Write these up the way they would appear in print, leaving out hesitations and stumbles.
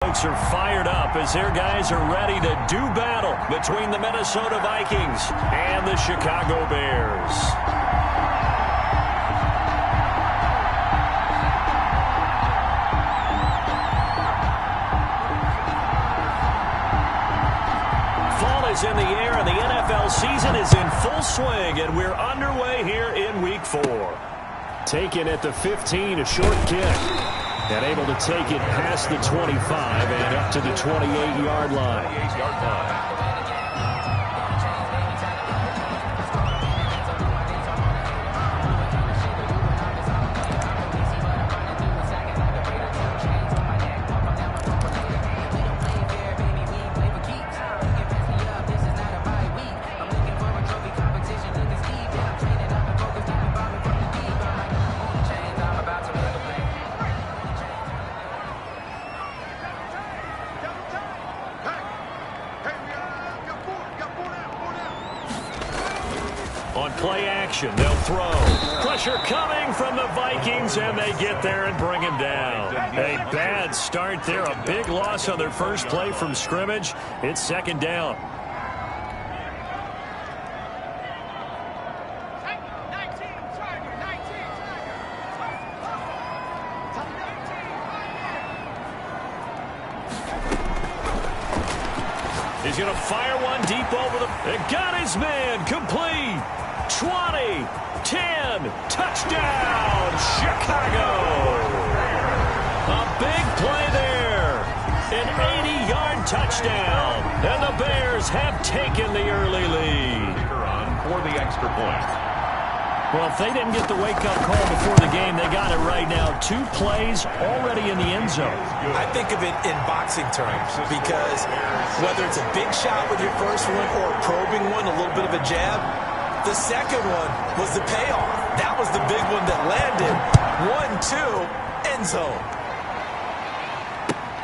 folks are fired up as their guys are ready to do battle between the Minnesota Vikings and the Chicago Bears. Fall is in the air and the NFL season is in full swing, and we're underway here in Week 4. Taken at the 15, a short kick. And able to take it past the 25 and up to the 28-yard line. On play action, they'll throw. Pressure coming from the Vikings, and they get there and bring him down. A bad start there, a big loss on their first play from scrimmage. It's second down. He's going to fire one deep over the... It got his man, complete. 20, 10, touchdown, Chicago. A big play there. An 80-yard touchdown. And the Bears have taken the early lead. For the extra point. Well, if they didn't get the wake-up call before the game, they got it right now. 2 plays already in the end zone. I think of it in boxing terms because whether it's a big shot with your first one or a probing one, a little bit of a jab, the second one was the payoff. That was the big one that landed. 1-2, end zone.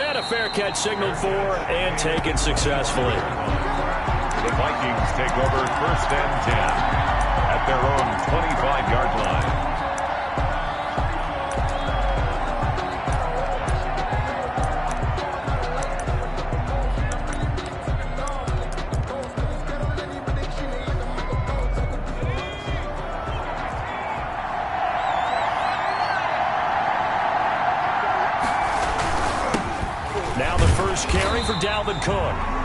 And a fair catch signaled for and taken successfully. The Vikings take over 1st and 10. At their own 25-yard line. Now the first carry for Dalvin Cook.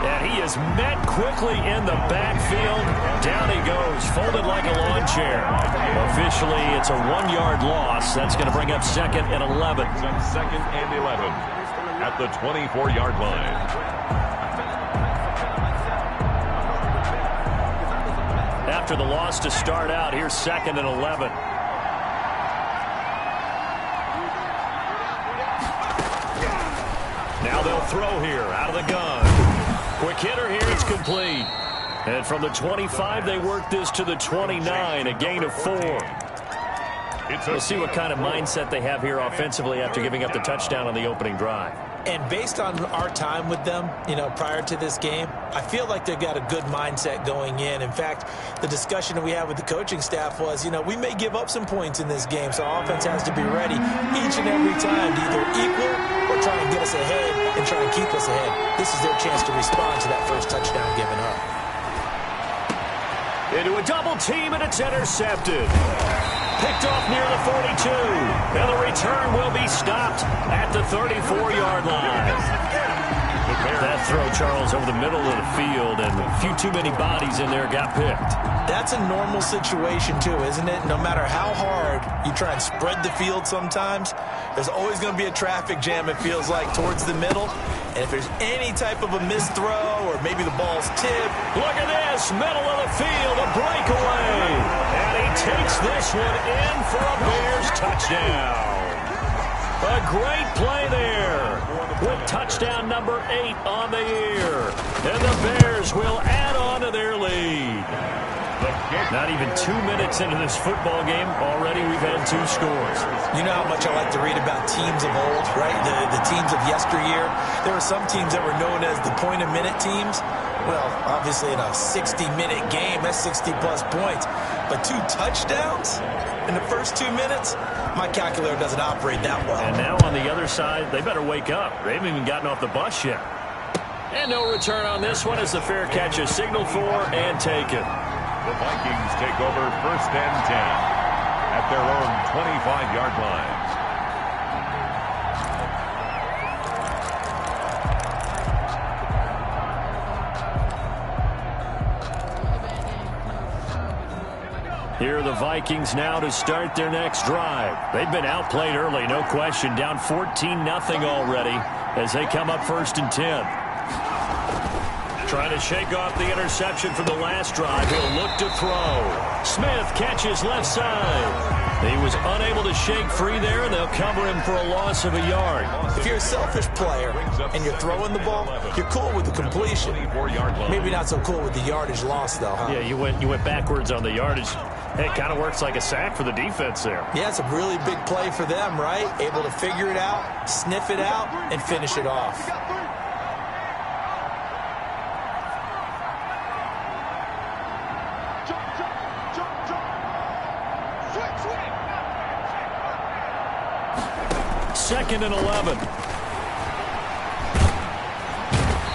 And he is met quickly in the backfield. Down he goes, folded like a lawn chair. Officially, it's a 1-yard loss. That's going to bring up 2nd and 11. 2nd and 11 at the 24-yard line. After the loss to start out, here's 2nd and 11. Now they'll throw here out of the gun. Quick hitter here, it's complete. And from the 25, they work this to the 29, a gain of 4. We'll see what kind of mindset they have here offensively after giving up the touchdown on the opening drive. And based on our time with them, prior to this game, I feel like they've got a good mindset going in. In fact, the discussion that we had with the coaching staff was, we may give up some points in this game, so our offense has to be ready each and every time to either equal or try and get us ahead and try and keep us ahead. This is their chance to respond to that first touchdown given up. Into a double team, and it's intercepted. Picked off near the 42. And the return will be stopped at the 34-yard line. That throw, Charles, over the middle of the field, and a few too many bodies in there got picked. That's a normal situation, too, isn't it? No matter how hard you try and spread the field sometimes, there's always going to be a traffic jam, it feels like, towards the middle. And if there's any type of a missed throw or maybe the ball's tipped. Look at this, middle of the field, a breakaway. And he takes this one in for a Bears touchdown. A great play there with touchdown number 8 on the year. And the Bears will add on to their lead. Not even 2 minutes into this football game, already we've had 2 scores. You know how much I like to read about teams of old, right? The teams of yesteryear. There were some teams that were known as the point-a-minute teams. Well, obviously in a 60-minute game, that's 60-plus points. But 2 touchdowns in the first 2 minutes? My calculator doesn't operate that well. And now on the other side, they better wake up. They haven't even gotten off the bus yet. And no return on this one as the fair catch is signaled for and taken. The Vikings take over 1st and 10 at their own 25-yard line. Here are the Vikings now to start their next drive. They've been outplayed early, no question, down 14-0 already as they come up 1st and 10. Trying to shake off the interception from the last drive. He'll look to throw. Smith catches left side. He was unable to shake free there, and they'll cover him for a loss of a yard. If you're a selfish player and you're throwing the ball, you're cool with the completion. Maybe not so cool with the yardage loss, though, huh? Yeah, you went backwards on the yardage. Hey, it kind of works like a sack for the defense there. Yeah, it's a really big play for them, right? Able to figure it out, sniff it out, and finish it off. Second and 11.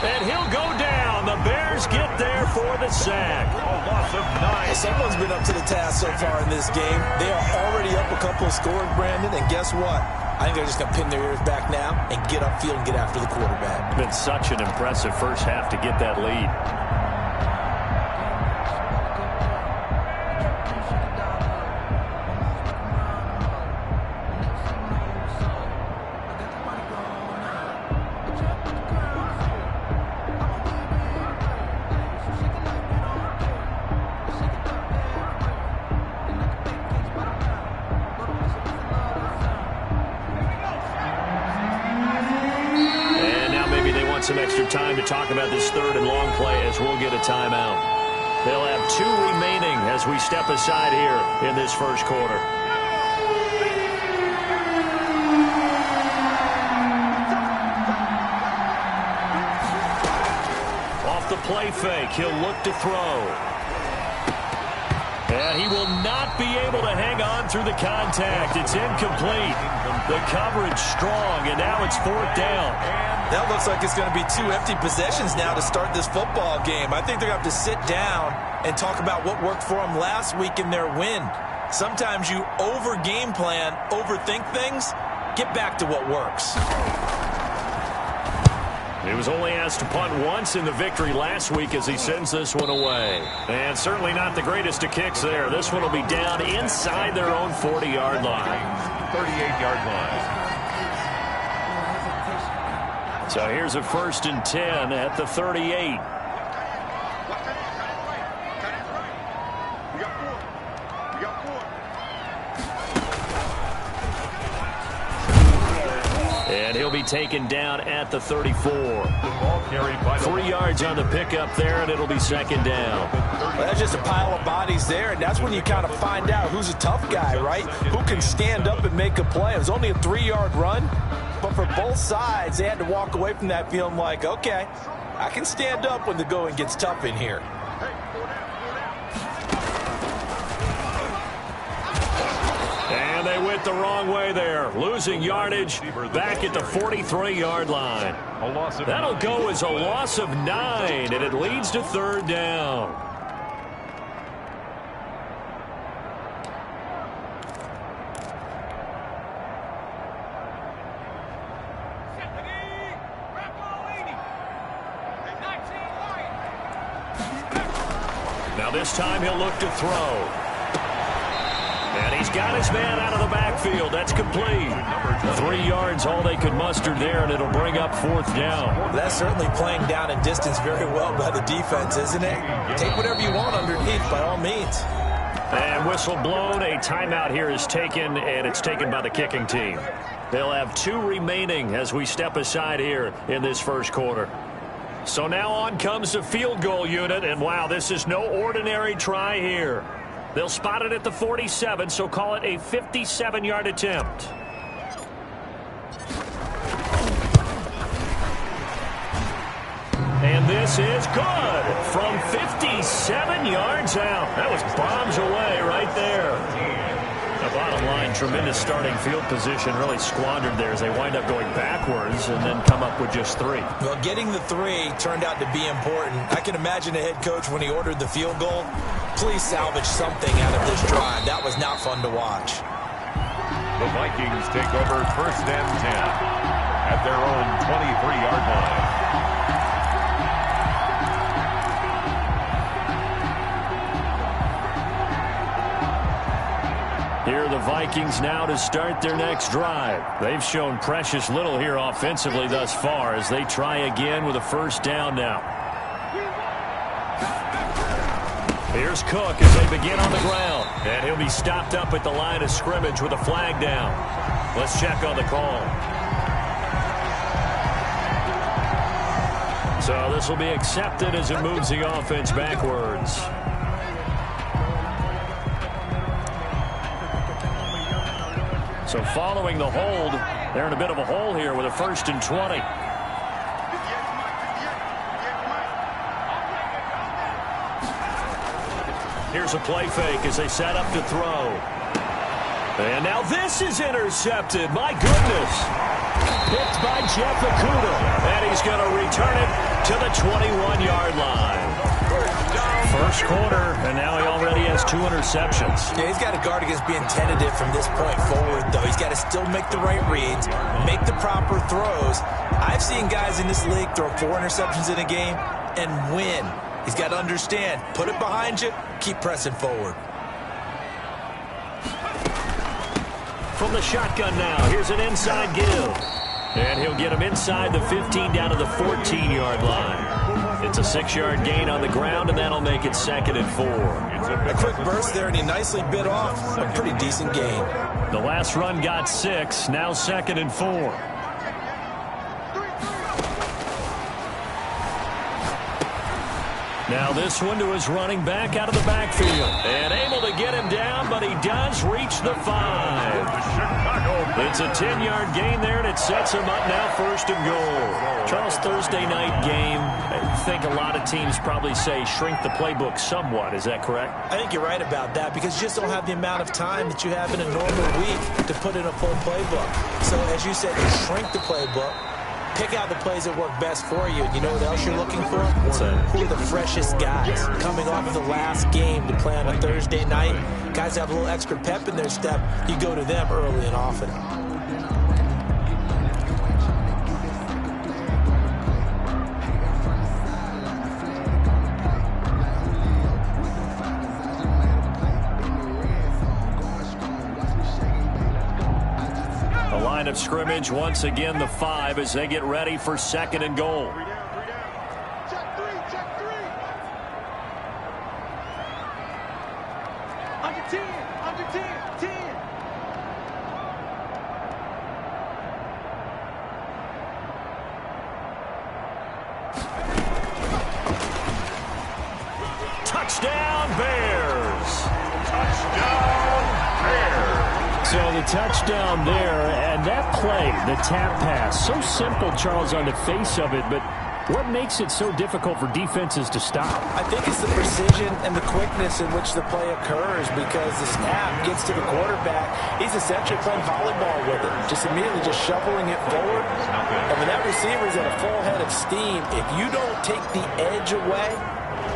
And he'll go down. The Bears get there for the sack. A loss of 9. Someone's been up to the task so far in this game. They are already up a couple of scores, Brandon, and guess what? I think they're just going to pin their ears back now and get upfield and get after the quarterback. It's been such an impressive first half to get that lead. Some extra time to talk about this 3rd and long play as we'll get a timeout. They'll have 2 remaining as we step aside here in this first quarter. Off the play fake, he'll look to throw. And he will not be able to hang on through the contact. It's incomplete. The coverage strong, and now it's 4th down. That looks like it's going to be 2 empty possessions now to start this football game. I think they're going to have to sit down and talk about what worked for them last week in their win. Sometimes you over-game plan, overthink things. Get back to what works. He was only asked to punt once in the victory last week as he sends this one away. And certainly not the greatest of kicks there. This one will be down inside their own 40-yard line. 38-yard line. So here's a 1st and 10 at the 38. And he'll be taken down at the 34. 3 yards on the pickup there, and it'll be 2nd down. Well, that's just a pile of bodies there, and that's when you kind of find out who's a tough guy, right? Who can stand up and make a play. It was only a 3-yard run, but for both sides, they had to walk away from that feeling like, okay, I can stand up when the going gets tough in here. And they went the wrong way there, losing yardage back at the 43-yard line. That'll go as a loss of 9, and it leads to 3rd down. Now this time he'll look to throw. And he's got his man out of the backfield. That's complete. 3 yards, all they could muster there, and it'll bring up 4th down. That's certainly playing down in distance very well by the defense, isn't it? Take whatever you want underneath, by all means. And whistle blown. A timeout here is taken, and it's taken by the kicking team. They'll have 2 remaining as we step aside here in this first quarter. So now on comes the field goal unit, and wow, this is no ordinary try here. They'll spot it at the 47, so call it a 57-yard attempt. And this is good from 57 yards out. That was bombs away right there. The bottom line, tremendous starting field position, really squandered there as they wind up going backwards and then come up with just 3. Well, getting the 3 turned out to be important. I can imagine the head coach when he ordered the field goal. Please salvage something out of this drive. That was not fun to watch. The Vikings take over 1st and 10 at their own 23-yard line. Here are the Vikings now to start their next drive. They've shown precious little here offensively thus far as they try again with a 1st down now. Here's Cook as they begin on the ground. And he'll be stopped up at the line of scrimmage with a flag down. Let's check on the call. So this will be accepted as it moves the offense backwards. So following the hold, they're in a bit of a hole here with a 1st and 20. Here's a play fake as they set up to throw. And now this is intercepted. My goodness. Picked by Jeff Okudah. And he's going to return it to the 21-yard line. 1st quarter, and now he already has 2 interceptions. Yeah, he's got to guard against being tentative from this point forward, though. He's got to still make the right reads, make the proper throws. I've seen guys in this league throw 4 interceptions in a game and win. He's got to understand, put it behind you, keep pressing forward. From the shotgun now, here's an inside give. And he'll get him inside the 15 down to the 14-yard line. It's a 6-yard gain on the ground, and that'll make it 2nd and 4. A quick burst there, and he nicely bit off a pretty decent gain. The last run got 6, now 2nd and 4. Now this one to his running back out of the backfield. And able to get him down, but he does reach the 5. It's a 10-yard gain there, and it sets him up now 1st and goal. Charles, Thursday night game, I think a lot of teams probably say shrink the playbook somewhat. Is that correct? I think you're right about that because you just don't have the amount of time that you have in a normal week to put in a full playbook. So as you said, you shrink the playbook. Pick out the plays that work best for you. You know what else you're looking for? Who are the freshest guys coming off of the last game to play on a Thursday night? Guys have a little extra pep in their step. You go to them early and often. Of scrimmage once again the 5 as they get ready for 2nd and goal. Check three. Under 10. Touchdown Bears. So the touchdown there, and that play, the tap pass, so simple, Charles, on the face of it, but what makes it so difficult for defenses to stop? I think it's the precision and the quickness in which the play occurs because the snap gets to the quarterback. He's essentially playing volleyball with it, just immediately just shoveling it forward. And when that receiver is at a full head of steam, if you don't take the edge away,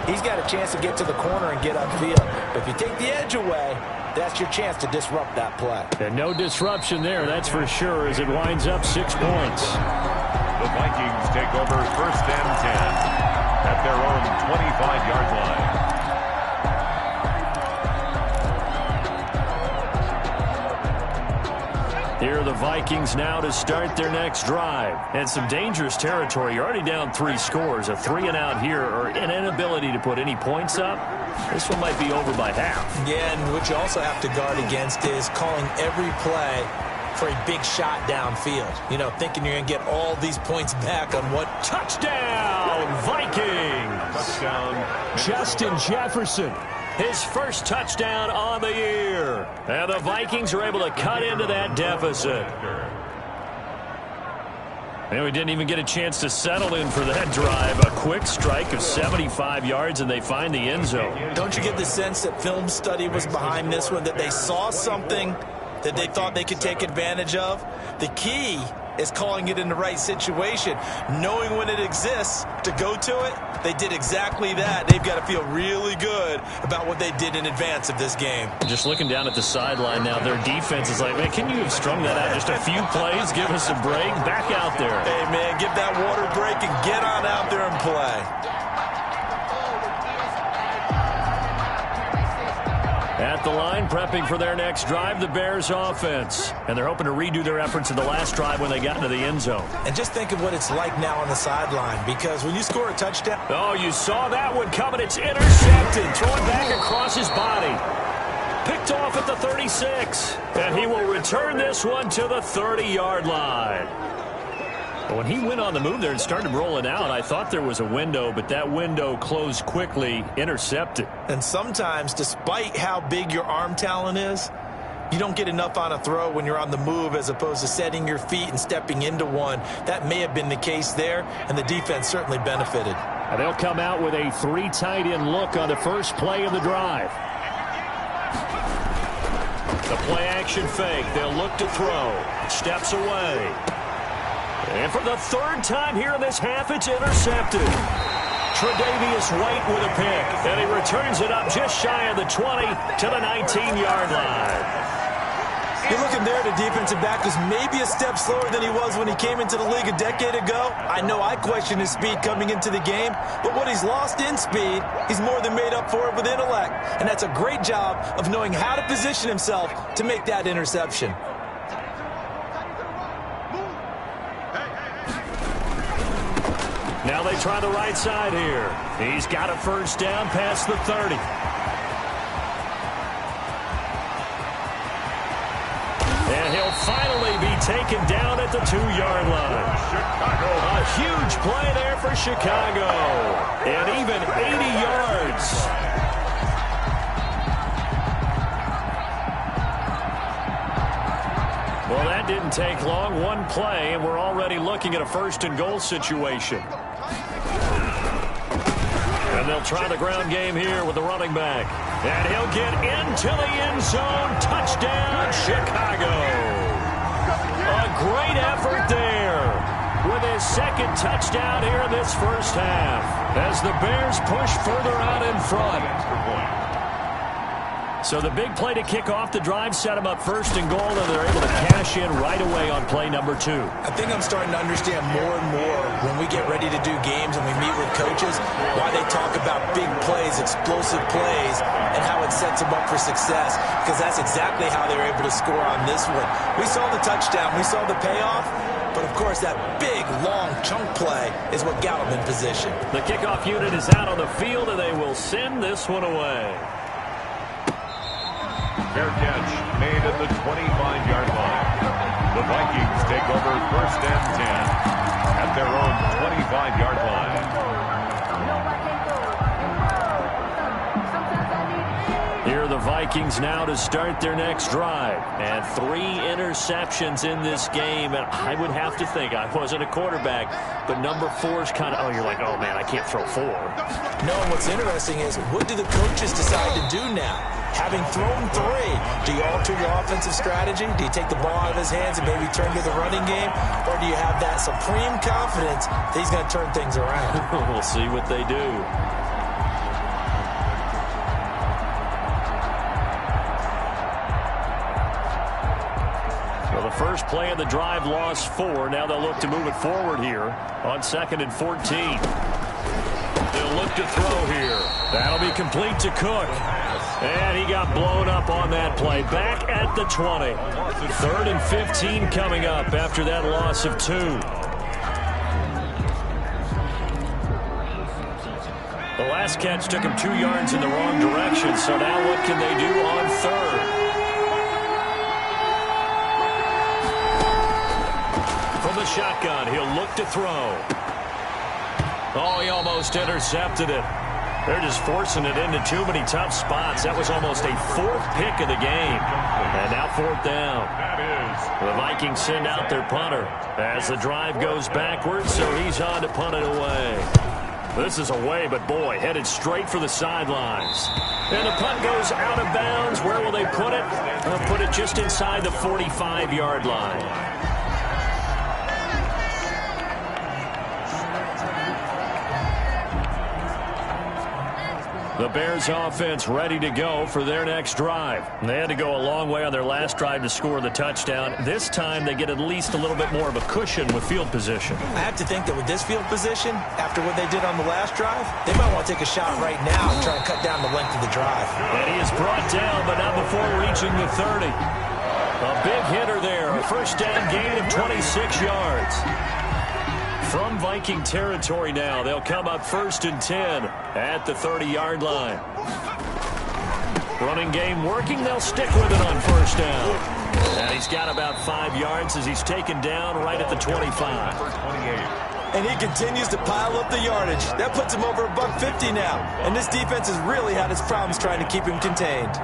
he's got a chance to get to the corner and get upfield. But if you take the edge away, that's your chance to disrupt that play. And no disruption there, that's for sure, as it winds up 6 points. The Vikings take over 1st and 10 at their own 25-yard line. Here are the Vikings now to start their next drive. And some dangerous territory. You're already down 3 scores. A 3-and-out here or an inability to put any points up. This one might be over by half. Yeah, and what you also have to guard against is calling every play for a big shot downfield. You know, thinking you're going to get all these points back on what. Touchdown, Vikings! Touchdown, Justin Jefferson. His first touchdown on the year. And the Vikings are able to cut into that deficit. And we didn't even get a chance to settle in for that drive. A quick strike of 75 yards, and they find the end zone. Don't you get the sense that film study was behind this one, that they saw something that they thought they could take advantage of? The key is calling it in the right situation, knowing when it exists to go to it. They did exactly that. They've got to feel really good about what they did in advance of this game. Just looking down at the sideline now, their defense is like, man, can you have strung that out just a few plays? Give us a break. Back out there. Hey, man, give that water break and get on out there and play. At the line, prepping for their next drive, the Bears offense. And they're hoping to redo their efforts in the last drive when they got into the end zone. And just think of what it's like now on the sideline, because when you score a touchdown. Oh, you saw that one coming. It's intercepted. Throwing back across his body. Picked off at the 36. And he will return this one to the 30-yard line. But when he went on the move there and started rolling out, I thought there was a window, but that window closed quickly, intercepted. And sometimes, despite how big your arm talent is, you don't get enough on a throw when you're on the move as opposed to setting your feet and stepping into one. That may have been the case there, and the defense certainly benefited. And they'll come out with a 3 tight end look on the first play of the drive. The play action fake. They'll look to throw. Steps away. And for the third time here in this half, it's intercepted. Tre'Davious White with a pick. And he returns it up just shy of the 20 to the 19-yard line. You're looking there, the defensive back is maybe a step slower than he was when he came into the league a decade ago. I know I questioned his speed coming into the game, but what he's lost in speed, he's more than made up for it with intellect. And that's a great job of knowing how to position himself to make that interception. Now they try the right side here. He's got a first down past the 30. And he'll finally be taken down at the 2-yard line. Chicago. A huge play there for Chicago. And even 80 yards. Well, that didn't take long. One play, and we're already looking at a first-and-goal situation. And they'll try the ground game here with the running back. And he'll get into the end zone. Touchdown, Chicago. A great effort there with his second touchdown here in this first half as the Bears push further out in front. So the big play to kick off the drive set them up first and goal, and they're able to cash in right away on play number 2. I think I'm starting to understand more and more when we get ready to do games and we meet with coaches why they talk about big plays, explosive plays, and how it sets them up for success, because that's exactly how they were able to score on this one. We saw the touchdown. We saw the payoff. But, of course, that big, long chunk play is what got them in position. The kickoff unit is out on the field, and they will send this one away. Fair catch made at the 25-yard line. The Vikings take over first and 10 at their own 25-yard line. Here are the Vikings now to start their next drive. And 3 interceptions in this game. And I would have to think, I wasn't a quarterback, but number 4 is kind of, oh, you're like, oh, man, I can't throw 4. No, and what's interesting is, what do the coaches decide to do now? Having thrown 3, do you alter your offensive strategy? Do you take the ball out of his hands and maybe turn to the running game? Or do you have that supreme confidence that he's going to turn things around? We'll see what they do. Well, the first play of the drive lost 4. Now they'll look to move it forward here on 2nd and 14. They'll look to throw here. That'll be complete to Cook. And he got blown up on that play. Back at the 20. 3rd and 15 coming up after that loss of 2. The last catch took him 2 yards in the wrong direction. So now what can they do on 3rd? shotgun. He'll look to throw. Oh, he almost intercepted it. They're just forcing it into too many tough spots. That was almost a fourth pick of the game. And now fourth down. The Vikings send out their punter as the drive goes backwards, so he's on to punt it away. This is away, but boy, headed straight for the sidelines. And the punt goes out of bounds. Where will they put it? They'll put it just inside the 45-yard line. The Bears offense ready to go for their next drive. They had to go a long way on their last drive to score the touchdown. This time they get at least a little bit more of a cushion with field position. I have to think that with this field position, after what they did on the last drive, they might want to take a shot right now and try and cut down the length of the drive. And he is brought down, but not before reaching the 30. A big hitter there. A first down gain of 26 yards. From Viking territory now, they'll come up 1st and 10 at the 30-yard line. Running game working. They'll stick with it on first down. And he's got about 5 yards as he's taken down right at the 25. And he continues to pile up the yardage. That puts him over $150 now. And this defense has really had its problems trying to keep him contained.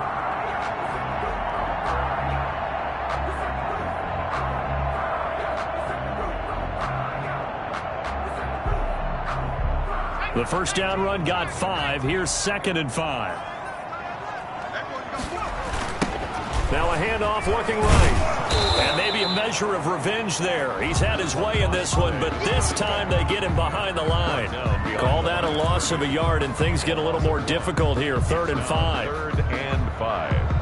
The first down run got 5. Here's 2nd and 5. Now a handoff looking right. And maybe a measure of revenge there. He's had his way in this one, but this time they get him behind the line. Call that a loss of a yard, and things get a little more difficult here. 3rd and 5. 3rd and 5.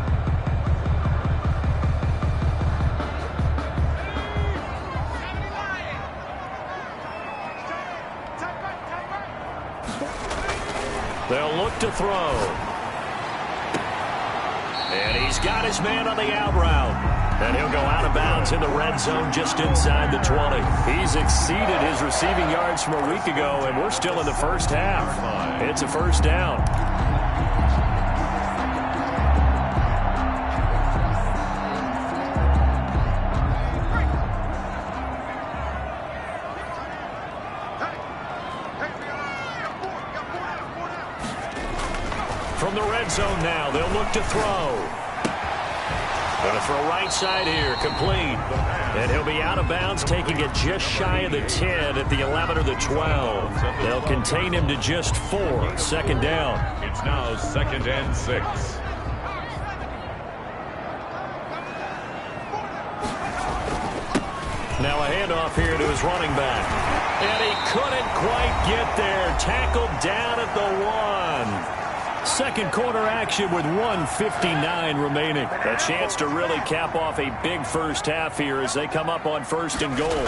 They'll look to throw. And he's got his man on the out route. And he'll go out of bounds in the red zone just inside the 20. He's exceeded his receiving yards from a week ago, and we're still in the first half. It's a first down. From the red zone now, they'll look to throw. Going to throw right side here, complete. And he'll be out of bounds, taking it just shy of the 10 at the 11 or the 12. They'll contain him to just 4. 2nd down. It's now 2nd and 6. Now a handoff here to his running back. And he couldn't quite get there. Tackled down at the 1. Second quarter action with 1:59 remaining. A chance to really cap off a big first half here as they come up on 1st and goal.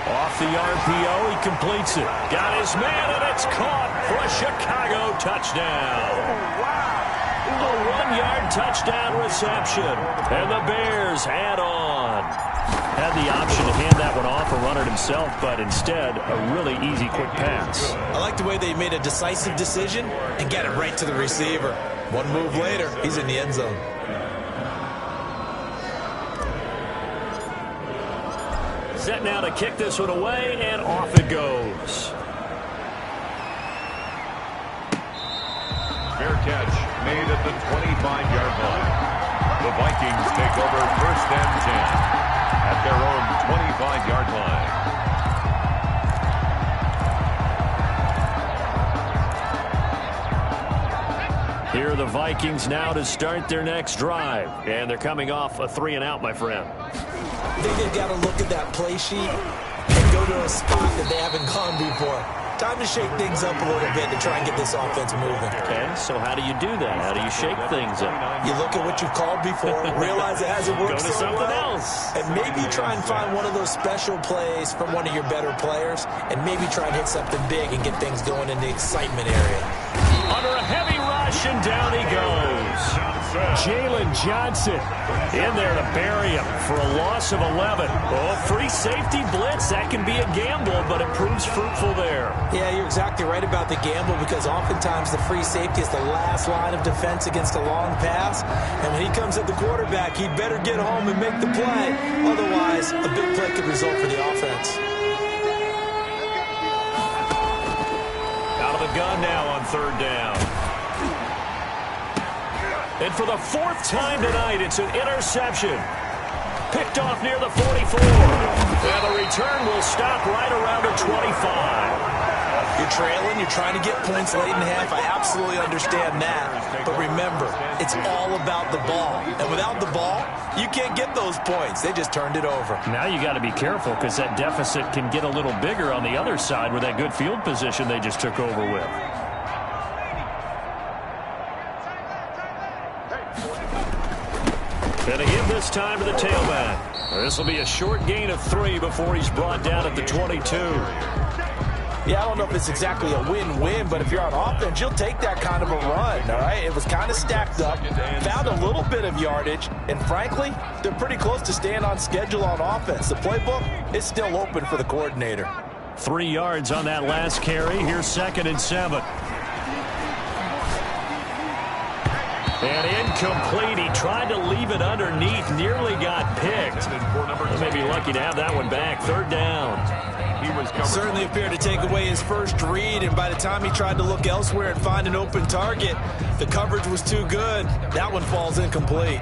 Off the RPO, he completes it. Got his man, and it's caught for a Chicago touchdown. A 1-yard touchdown reception. And the Bears add on. Had the option to hand that one off or run it himself, but instead, a really easy, quick pass. I like the way they made a decisive decision and get it right to the receiver. One move later, he's in the end zone. Set now to kick this one away, and off it goes. Fair catch made at the 25-yard line. The Vikings take over 1st and 10 at their own 25-yard line. Here are the Vikings now to start their next drive. And they're coming off a 3-and-out, my friend. I think they've got to look at that play sheet and go to a spot that they haven't gone before. Time to shake things up a little bit to try and get this offense moving. Okay, so how do you do that? How do you shake things up? You look at what you've called before, realize it hasn't worked Go to so something well, else. and maybe try and find one of those special plays from one of your better players, and maybe try and hit something big and get things going in the excitement area. Under a heavy rush, and down he goes. Jalen Johnson in there to bury him for a loss of 11. Oh, free safety blitz. That can be a gamble, but it proves fruitful there. Yeah, you're exactly right about the gamble because oftentimes the free safety is the last line of defense against a long pass. And when he comes at the quarterback, he'd better get home and make the play. Otherwise, a big play could result for the offense. Out of the gun now on third down. And for the fourth time tonight, it's an interception. Picked off near the 44. And the return will stop right around the 25. You're trailing, you're trying to get points late in half. I absolutely understand that. But remember, it's all about the ball. And without the ball, you can't get those points. They just turned it over. Now you got to be careful because that deficit can get a little bigger on the other side with that good field position they just took over with. And again this time to the tailback. This will be a short gain of 3 before he's brought down at the 22. Yeah, I don't know if it's exactly a win-win, but if you're on offense, you'll take that kind of a run, all right? It was kind of stacked up, found a little bit of yardage, and frankly, they're pretty close to staying on schedule on offense. The playbook is still open for the coordinator. 3 yards on that last carry. Here's 2nd and 7. And incomplete. He tried to leave it underneath, nearly got picked. They may be lucky to have that one back. 3rd down. Certainly appeared to take away his first read, and by the time he tried to look elsewhere and find an open target, the coverage was too good. That one falls incomplete.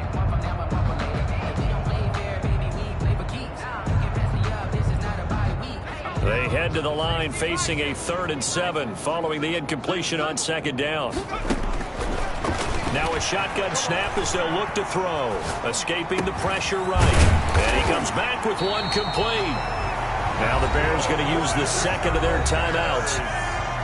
They head to the line facing a 3rd and 7 following the incompletion on 2nd down. Now a shotgun snap as they'll look to throw. Escaping the pressure right. And he comes back with one complete. Now the Bears going to use the second of their timeouts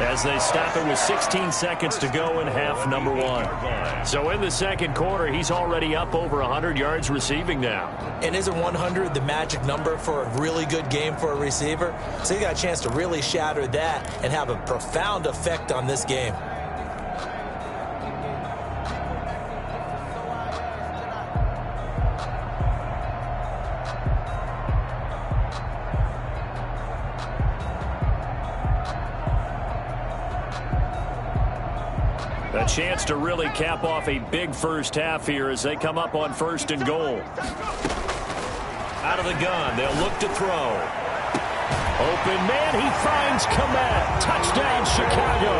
as they stop it with 16 seconds to go in half number 1. So in the second quarter, he's already up over 100 yards receiving now. And isn't 100 the magic number for a really good game for a receiver? So he got a chance to really shatter that and have a profound effect on this game. A chance to really cap off a big first half here as they come up on 1st and goal. Out of the gun, they'll look to throw. Open man, he finds Kmet. Touchdown, Chicago.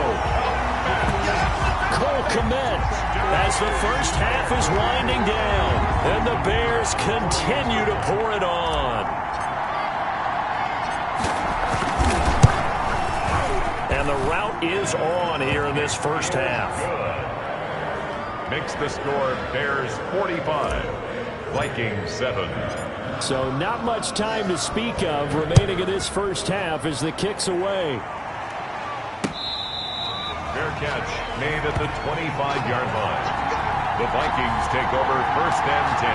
Cole Kmet as the first half is winding down. And the Bears continue to pour it on. And the route is on here in this first half. Makes the score Bears 45, Vikings 7. So not much time to speak of remaining in this first half as the kick's away. Fair catch made at the 25-yard line. The Vikings take over 1st and 10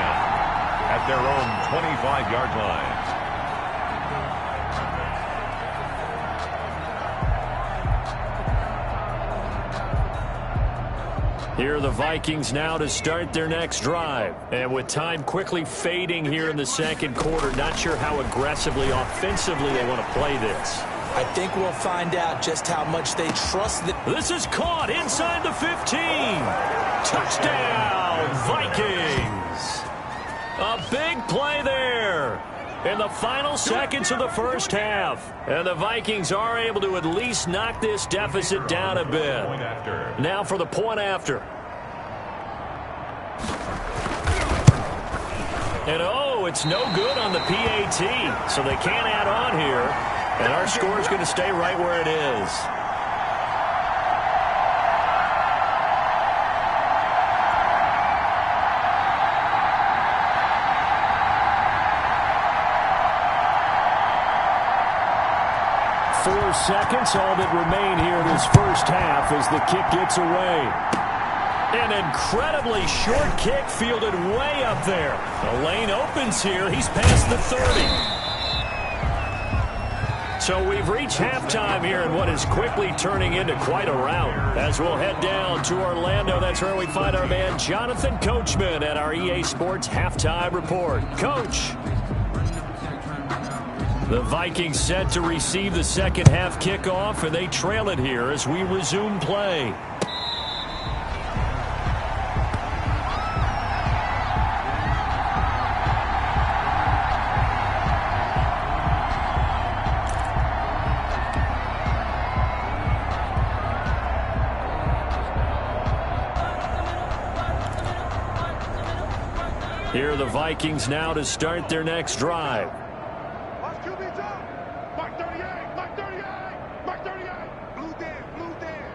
at their own 25-yard line. Here are the Vikings now to start their next drive. And with time quickly fading here in the second quarter, not sure how aggressively, offensively they want to play this. I think we'll find out just how much they trust the... This is caught inside the 15. Touchdown, Vikings. A big play there in the final seconds of the first half. And the Vikings are able to at least knock this deficit down a bit. Now for the point after. And oh, it's no good on the PAT. So they can't add on here. And our score is going to stay right where it is. Seconds, all that remain here in this first half as the kick gets away. An incredibly short kick fielded way up there. The lane opens here. He's past the 30. So we've reached halftime here in what is quickly turning into quite a rout. As we'll head down to Orlando, that's where we find our man Jonathan Coachman at our EA Sports Halftime Report. Coach. The Vikings set to receive the second half kickoff, and they trail it here as we resume play. Here are the Vikings now to start their next drive. Mark 38, Mark 38, Mark 38. Blue Dan, Blue Dan.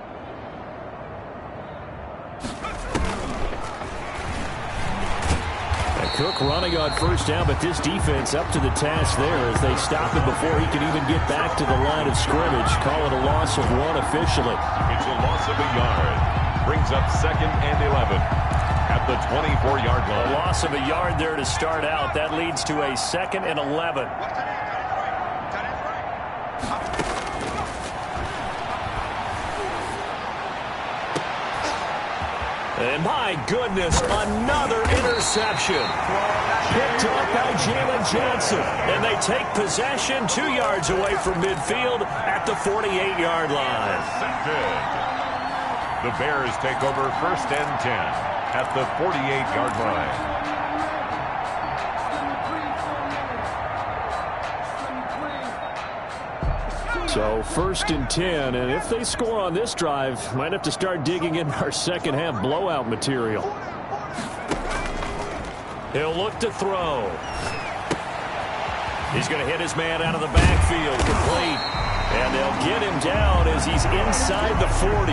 Cook running on first down, but this defense up to the task there as they stop him before he can even get back to the line of scrimmage. Call it a loss of 1 officially. It's a loss of a yard. Brings up 2nd and 11 at the 24-yard line. A loss of a yard there to start out. That leads to a 2nd and 11. And my goodness, another interception. Picked up by Jalen Johnson. And they take possession 2 yards away from midfield at the 48-yard line. The Bears take over 1st and 10 at the 48-yard line. So 1st and 10, and if they score on this drive, might have to start digging in our second half blowout material. He'll look to throw. He's going to hit his man out of the backfield, complete. And they'll get him down as he's inside the 40.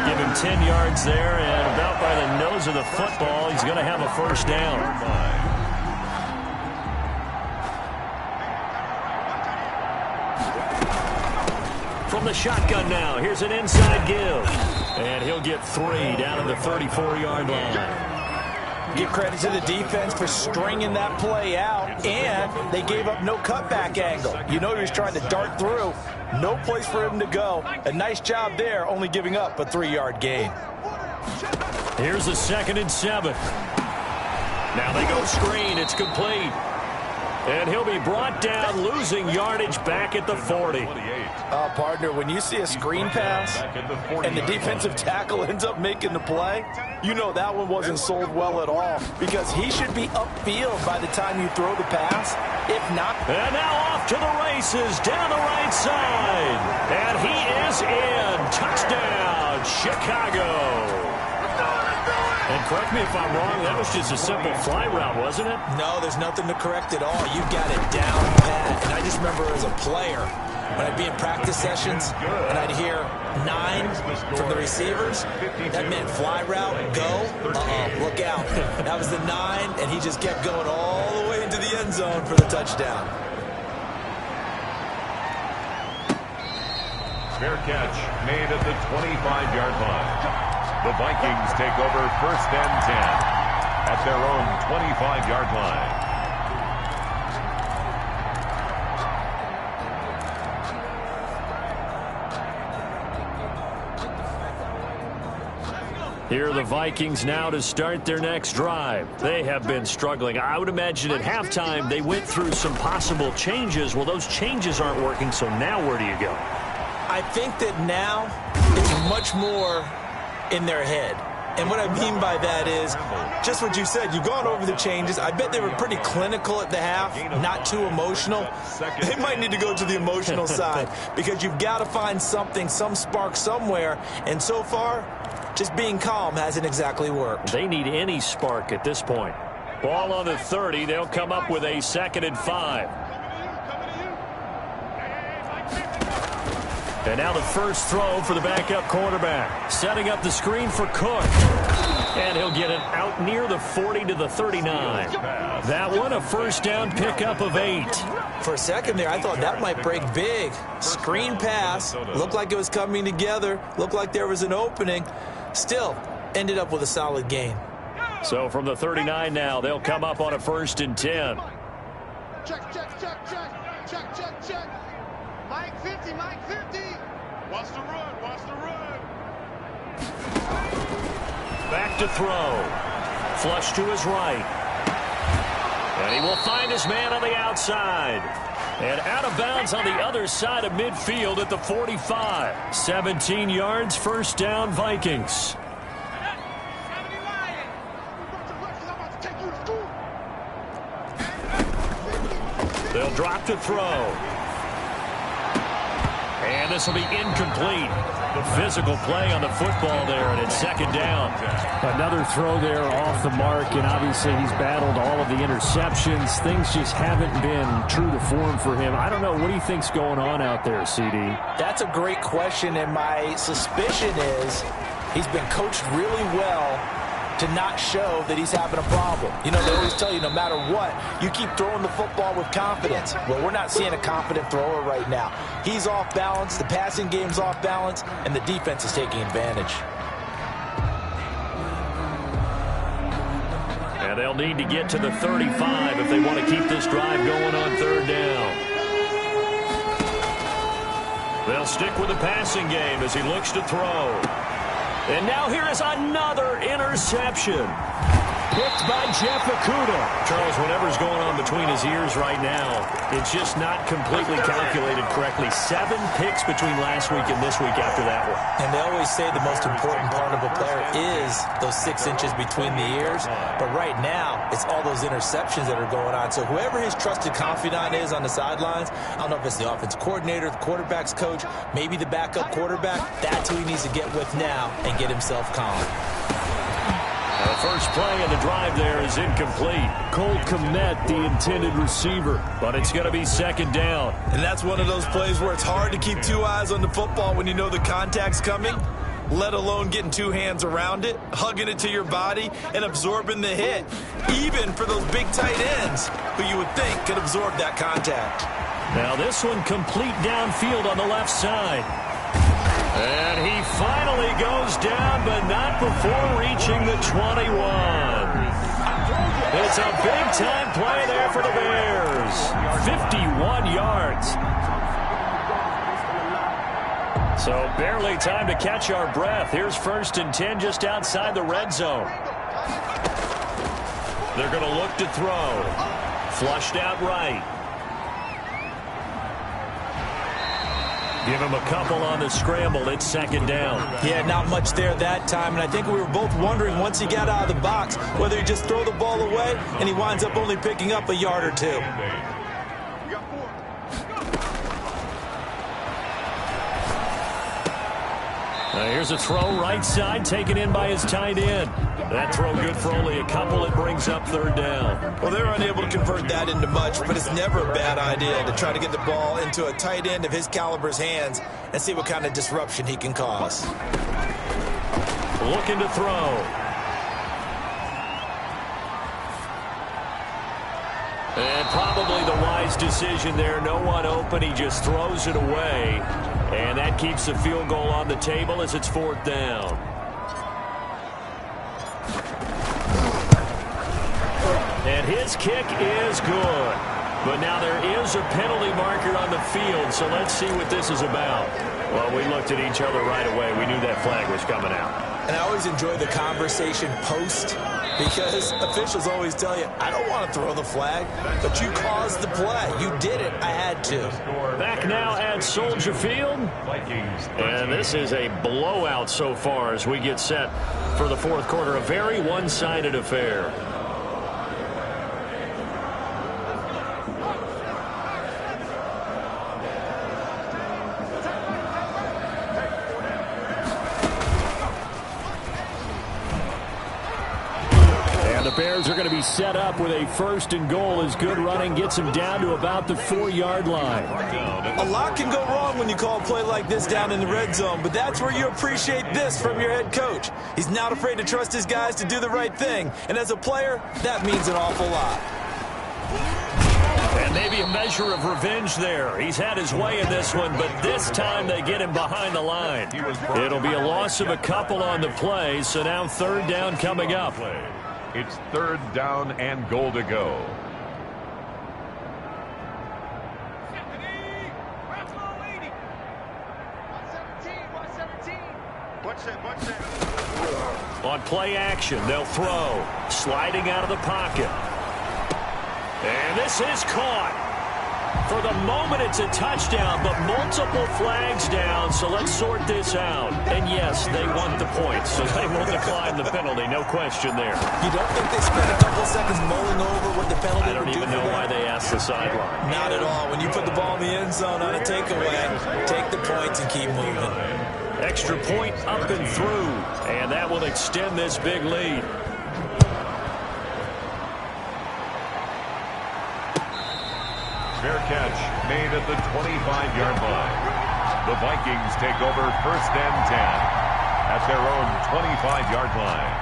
Give him 10 yards there, and about by the nose of the football, he's going to have a first down. From the shotgun now, here's an inside give. And he'll get 3 down at the 34-yard line. Give credit to the defense for stringing that play out, and they gave up no cutback angle. You know he was trying to dart through. No place for him to go. A nice job there, only giving up a 3-yard gain. Here's a 2nd and 7. Now they go screen. It's complete. And he'll be brought down, losing yardage back at the 40. Partner, when you see a screen pass and the defensive tackle ends up making the play, you know that one wasn't sold well at all, because he should be upfield by the time you throw the pass. If not. And now off to the races down the right side. And he is in. Touchdown, Chicago. And correct me if I'm wrong, that was just a simple fly route, wasn't it? No, there's nothing to correct at all. You've got it down pat. And I just remember as a player, when I'd be in practice sessions and I'd hear 9 from the receivers, that meant fly route, go, look out. That was the 9, and he just kept going all the way into the end zone for the touchdown. Fair catch made at the 25-yard line. The Vikings take over 1st and 10 at their own 25-yard line. Here are the Vikings now to start their next drive. They have been struggling. I would imagine at halftime they went through some possible changes. Well, those changes aren't working, so now where do you go? I think that now it's much more in their head. And what I mean by that is just what you said. You've gone over the changes. I bet they were pretty clinical at the half, not too emotional. They might need to go to the emotional side, because you've got to find something, some spark somewhere. And so far, just being calm hasn't exactly worked. They need any spark at this point. Ball on the 30. They'll come up with a 2nd and 5. And now the first throw for the backup quarterback. Setting up the screen for Cook. And he'll get it out near the 40 to the 39. That one a first down pickup of 8. For a second there, I thought that might break big. Screen pass. Looked like it was coming together. Looked like there was an opening. Still, ended up with a solid gain. So from the 39 now, they'll come up on a 1st and 10. Check, check, check, check. Check, check, check. Mike 50, Mike 50. Watch the run, watch the run. Back to throw. Flush to his right. And he will find his man on the outside. And out of bounds on the other side of midfield at the 45. 17 yards, first down, Vikings. They'll drop to throw. And this will be incomplete. The physical play on the football there, and it's second down. Another throw there off the mark, and obviously he's battled all of the interceptions. Things just haven't been true to form for him. I don't know. What do you think's going on out there, CD? That's a great question, and my suspicion is he's been coached really well to not show that he's having a problem. You know, they always tell you no matter what, you keep throwing the football with confidence. Well, we're not seeing a confident thrower right now. He's off balance, the passing game's off balance, and the defense is taking advantage. And they'll need to get to the 35 if they want to keep this drive going on third down. They'll stick with the passing game as he looks to throw. And now here is another interception. Picked by Jeff Okudah. Charles, whatever's going on between his ears right now, it's just not completely calculated correctly. 7 picks between last week and this week after that one. And they always say the most important part of a player is those 6 inches between the ears. But right now, it's all those interceptions that are going on. So whoever his trusted confidant is on the sidelines, I don't know if it's the offense coordinator, the quarterback's coach, maybe the backup quarterback, that's who he needs to get with now and get himself calm. The first play of the drive there is incomplete. Cole Kmet, the intended receiver. But it's going to be second down. And that's one of those plays where it's hard to keep 2 eyes on the football when you know the contact's coming, let alone getting 2 hands around it, hugging it to your body, and absorbing the hit, even for those big tight ends who you would think could absorb that contact. Now this one complete downfield on the left side. And he finally goes down, but not before reaching the 21. It's a big-time play there for the Bears. 51 yards. So barely time to catch our breath. Here's 1st and 10 just outside the red zone. They're going to look to throw. Flushed out right. Give him a couple on the scramble. It's second down. Yeah, not much there that time. And I think we were both wondering once he got out of the box whether he just throw the ball away and he winds up only picking up a yard or 2. Now here's a throw right side taken in by his tight end. That throw good for only a couple. It brings up third down. Well, they're unable to convert that into much, but it's never a bad idea to try to get the ball into a tight end of his caliber's hands and see what kind of disruption he can cause. Looking to throw. And probably the wise decision there. No one open. He just throws it away. And that keeps the field goal on the table as it's 4th down. And his kick is good. But now there is a penalty marker on the field, so let's see what this is about. Well, we looked at each other right away. We knew that flag was coming out. And I always enjoy the conversation post because officials always tell you, I don't want to throw the flag, but you caused the play. You did it. I had to. Back now at Soldier Field. And this is a blowout so far as we get set for the 4th quarter. A very one-sided affair. Bears are going to be set up with a 1st and goal as good running gets them down to about the 4-yard line. A lot can go wrong when you call a play like this down in the red zone, but that's where you appreciate this from your head coach. He's not afraid to trust his guys to do the right thing, and as a player, that means an awful lot. And maybe a measure of revenge there. He's had his way in this one, but this time they get him behind the line. It'll be a loss of a couple on the play, so now 3rd down coming up. It's 3rd down and goal to go. On play action, they'll throw. Sliding out of the pocket. And this is caught. For the moment, it's a touchdown, but multiple flags down, so let's sort this out. And yes, they want the points, so they will decline the penalty, no question there. You don't think they spent a couple seconds mulling over what the penalty I don't even know why they asked the sideline. Not at all. When you put the ball in the end zone on a takeaway, take the points and keep moving. Extra point up and through, and that will extend this big lead. Fair catch made at the 25-yard line. The Vikings take over 1st and 10 at their own 25-yard line.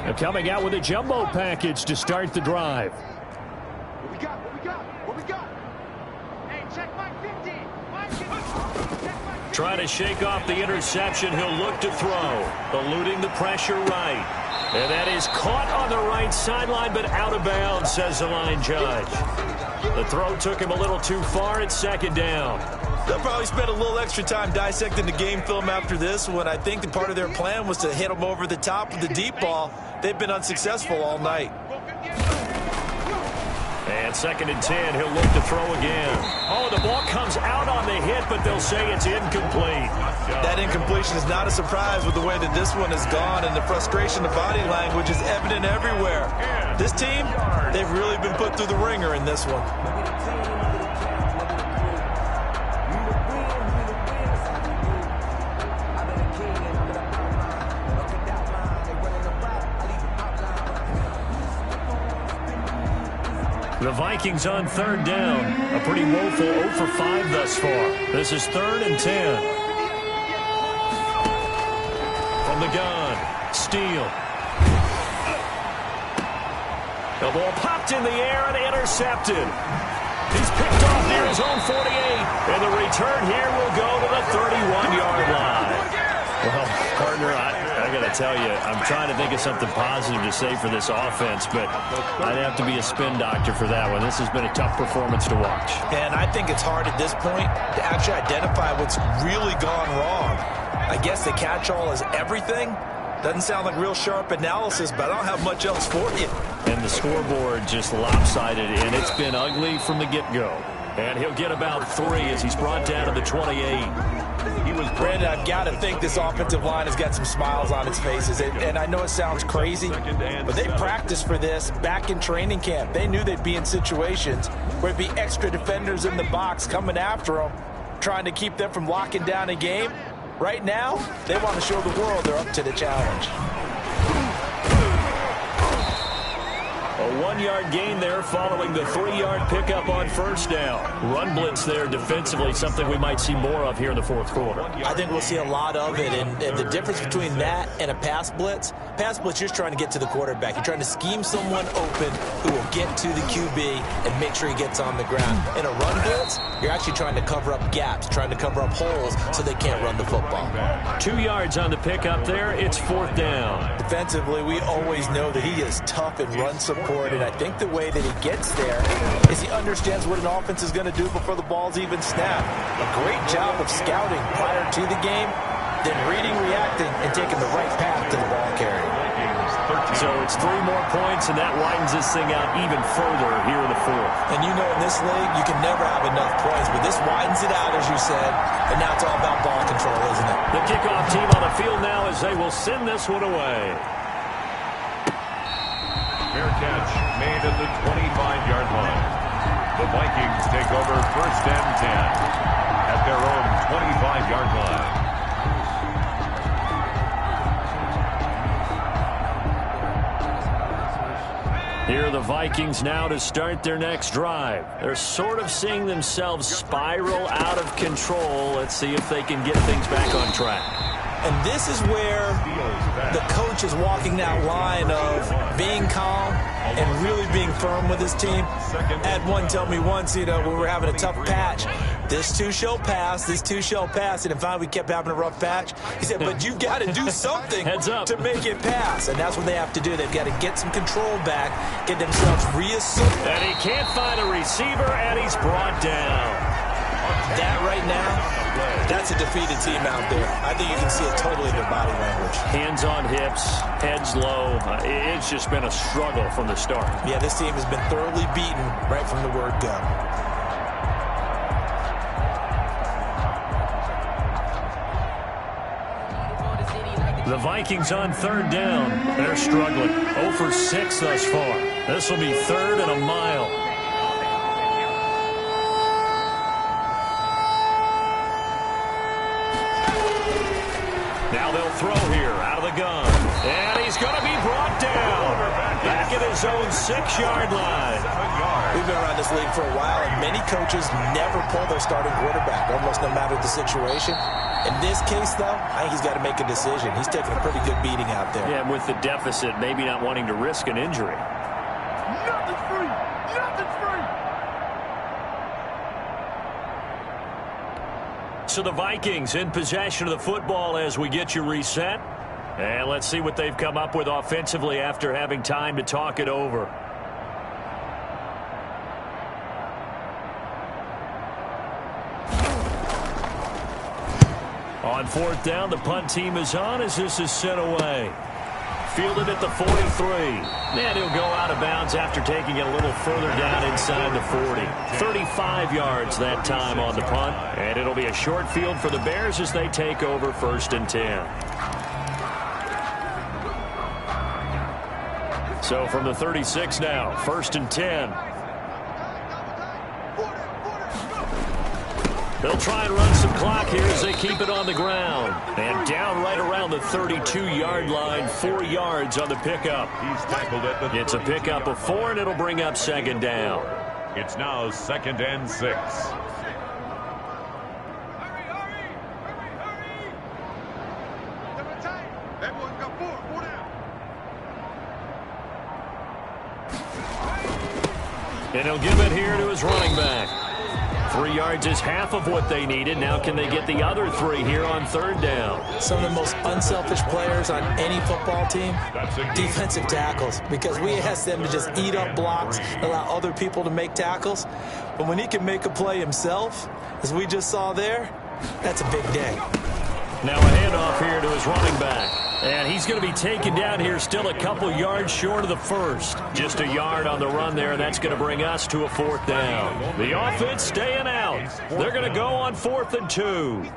They're coming out with a jumbo package to start the drive. What we got? What we got? What we got? Hey, check my 50. Trying to shake off the interception. He'll look to throw. Eluding the pressure right. And that is caught on the right sideline, but out of bounds, says the line judge. The throw took him a little too far. It's 2nd down. They'll probably spend a little extra time dissecting the game film after this one. I think that part of their plan was to hit him over the top with the deep ball. They've been unsuccessful all night. And 2nd and 10, he'll look to throw again. Oh, the ball comes out on the hit, but they'll say it's incomplete. That incompletion is not a surprise with the way that this one has gone, and the frustration of body language is evident everywhere. This team, they've really been put through the ringer in this one. The Vikings on 3rd down. A pretty woeful 0 for 5 thus far. This is 3rd and 10. From the gun, Steele. The ball popped in the air and intercepted. He's picked off near his own 48. And the return here will go to the 31-yard line. Well, partner, I got to tell you, I'm trying to think of something positive to say for this offense, but I'd have to be a spin doctor for that one. This has been a tough performance to watch. And I think it's hard at this point to actually identify what's really gone wrong. I guess the catch-all is everything. Doesn't sound like real sharp analysis, but I don't have much else for you. And the scoreboard just lopsided, and it's been ugly from the get-go. And he'll get about 3 as he's brought down to the 28. Brandon, I've got to think this offensive line has got some smiles on its faces. And I know it sounds crazy, but they practiced for this back in training camp. They knew they'd be in situations where it'd be extra defenders in the box coming after them, trying to keep them from locking down a game. Right now, they want to show the world they're up to the challenge. A 1-yard gain there following the 3-yard pickup on 1st down. Run blitz there defensively, something we might see more of here in the 4th quarter. I think we'll see a lot of it, and the difference between that and a pass blitz, you're just trying to get to the quarterback. You're trying to scheme someone open who will get to the QB and make sure he gets on the ground. In a run blitz, you're actually trying to cover up gaps, trying to cover up holes so they can't run the football. 2 yards on the pickup there. It's 4th down. Defensively, we always know that he is tough in run support, and I think the way that he gets there is he understands what an offense is going to do before the ball's even snapped. A great job of scouting prior to the game, then reading, reacting, and taking the right path to the ball carrier. So it's 3 more points, and that widens this thing out even further here in the 4th. And you know in this league, you can never have enough points, but this widens it out, as you said, and now it's all about ball control, isn't it? The kickoff team on the field now as they will send this one away. Fair catch made at the 25-yard line. The Vikings take over 1st and 10 at their own 25-yard line. Here are the Vikings now to start their next drive. They're sort of seeing themselves spiral out of control. Let's see if they can get things back on track. And this is where the coach is walking that line of being calm and really being firm with his team. I had one tell me once, when we were having a tough patch, this too shall pass, this too shall pass. And finally we kept having a rough patch. He said, but you got to do something to make it pass. And that's what they have to do. They've got to get some control back, get themselves reasserted. And he can't find a receiver, and he's brought down. That right now, that's a defeated team out there. I think you can see it totally in their body language. Hands on hips, heads low. It's just been a struggle from the start. Yeah, this team has been thoroughly beaten right from the word go. The Vikings on third down. They're struggling. 0 for 6 thus far. This will be third and a mile. Now they'll throw here out of the gun. And he's going to be brought down. Back at his own 6-yard line. We've been around this league for a while, and many coaches never pull their starting quarterback, almost no matter the situation. In this case, though, I think he's got to make a decision. He's taking a pretty good beating out there. Yeah, with the deficit, maybe not wanting to risk an injury. Nothing's free. Nothing's free. So the Vikings in possession of the football as we get you reset. And let's see what they've come up with offensively after having time to talk it over. On fourth down, the punt team is on as this is sent away. Fielded at the 43. And he'll go out of bounds after taking it a little further down inside the 40. 35 yards that time on the punt. And it'll be a short field for the Bears as they take over 1st and 10. So from the 36 now, 1st and 10. They'll try and run some clock here as they keep it on the ground. And down right around the 32-yard line, 4 yards on the pickup. He's tackled at the It's a pickup of 4, and it'll bring up 2nd down. It's now 2nd and 6. Everyone's got 4 down. And he'll give it here to his running back. 3 yards is half of what they needed. Now can they get the other 3 here on 3rd down? Some of the most unselfish players on any football team, defensive tackles, because we ask them to just eat up blocks, allow other people to make tackles. But when he can make a play himself, as we just saw there, that's a big day. Now a handoff here to his running back. And he's going to be taken down here still a couple yards short of the first. Just a yard on the run there, and that's going to bring us to a 4th down. The offense staying out. They're going to go on 4th and 2.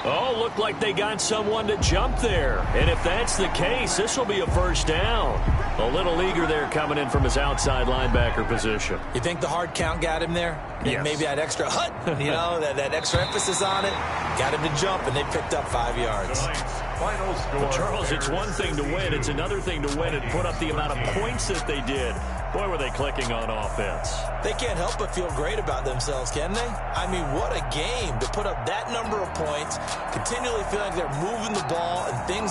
Oh, looked like they got someone to jump there. And if that's the case, this will be a 1st down. A little eager there coming in from his outside linebacker position. You think the hard count got him there? Yes. Maybe that extra hut, that extra emphasis on it, got him to jump, and they picked up 5 yards. Final score. But Charles, it's one thing to win. It's another thing to win and put up the amount of points that they did. Boy, were they clicking on offense. They can't help but feel great about themselves, can they? I mean, what a game to put up that number of points, continually feeling like they're moving the ball and things are